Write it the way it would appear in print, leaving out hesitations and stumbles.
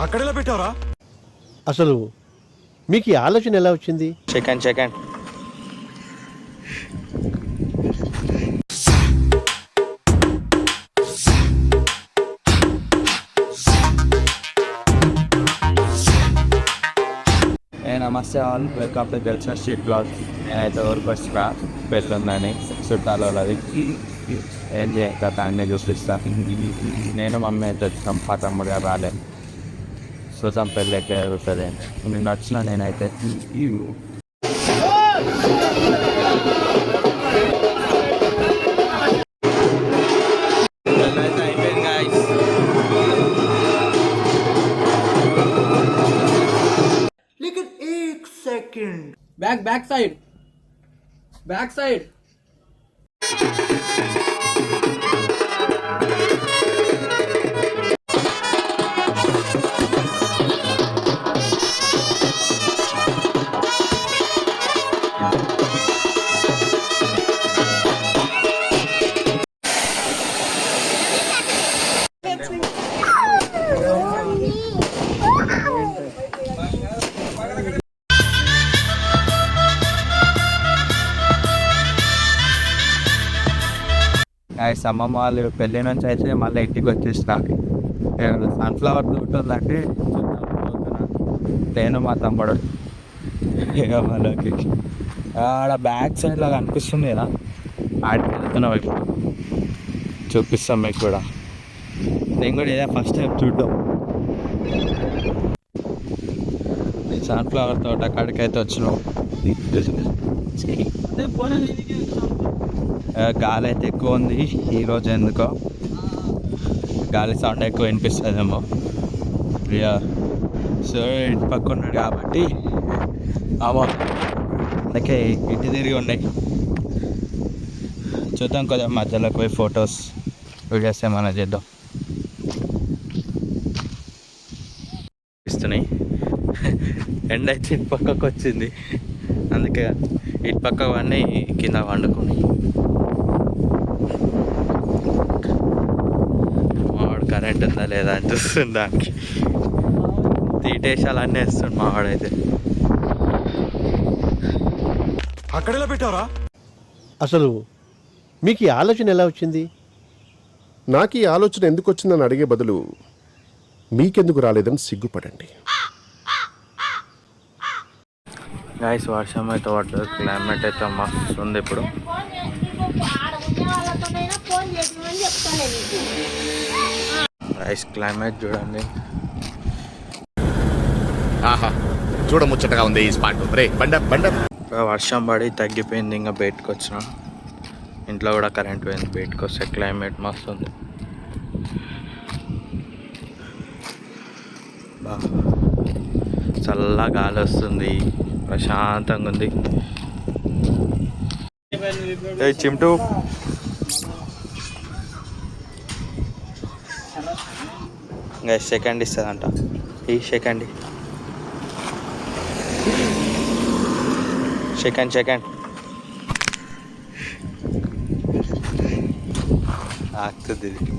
అక్కడెలా పెట్టావరా? అసలు మీకు ఈ ఆలోచన ఎలా వచ్చింది? సెకండ్ నమస్తే ఆల్, వెల్కమ్ టు గెల్సన్ స్ట్రీట్ బ్లాగ్. నేనైతే ఊరికి వచ్చిన పెళ్ళుందని చుట్టాలు వాళ్ళది ఏం చేయక అన్నీ చూపిస్తాను. నేను మమ్మీ అయితే వచ్చినాం, మా తమ్ముడు గారు రాలేదు. చూసాం పెళ్ళి ఎక్కడ జరుగుతుంది. నేను వచ్చిన నేనైతే అయిపోయింది గాయ్స్. बैक साइड అమ్మమ్మ వాళ్ళు పెళ్ళి నుంచి అయితే మళ్ళీ ఇంటికి వచ్చేసిన. సన్ఫ్లవర్ తోట ఉందంటే నేను మా తమ్ముడు ఇక వాళ్ళకి ఆడ బ్యాక్ సైడ్లో కనిపిస్తుంది కదా, ఆడికి వెళ్తున్నా వైపు చూపిస్తాం మీకు కూడా. నేను కూడా ఇదే ఫస్ట్ టైం చూడటం. సన్ఫ్లవర్ తోట కాడికైతే వచ్చినాం. గాలి అయితే ఎక్కువ ఉంది ఈరోజు, ఎందుకో గాలి సౌండ్ ఎక్కువ వినిపిస్తుందేమో. సో ఇంటి పక్క ఉన్నాడు కాబట్టి అందుకే ఇటు తిరిగి ఉన్నాయి. చూద్దాం కదా, మధ్యలోకి పోయి ఫొటోస్ వీడియోస్ ఏమైనా చేద్దాం. ఇస్తున్నాయి ఎండ అయితే ఇటు పక్కకు వచ్చింది, అందుకే ఇటు పక్క వాడిని కింద వండుకుని మావాడు కరెంట్ ఉందా లేదా అని చూస్తుంది. దానికి తీటేసాలు అన్నీ వేస్తుంది మావాడైతే. అక్కడెలా పెట్టావరా? అసలు మీకు ఈ ఆలోచన ఎలా వచ్చింది? నాకు ఈ ఆలోచన ఎందుకు వచ్చిందని అడిగే బదులు మీకెందుకు రాలేదని సిగ్గుపడండి. గాయస్ వర్షం అయితే పడ్డది, క్లైమేట్ అయితే మస్తు ఉంది ఇప్పుడు. గాయస్ క్లైమేట్ చూడండి, ఆహా చూడముచ్చటగా ఉంది ఈ స్పాట్. రే బండ బండ. వర్షం పడి తగ్గిపోయింది, ఇంకా బయటకు వచ్చిన. ఇంట్లో కూడా కరెంట్ పోయింది, బయటకు వస్తే క్లైమేట్ మస్తు ఉంది. చల్లగా గాలి వస్తుంది, ప్రశాంతంగా ఉంది. చిమ్టు ఇంకా సెకండ్ ఇస్తుందంట. ఈ సెకండ్ ఆగుతుంది ఇది.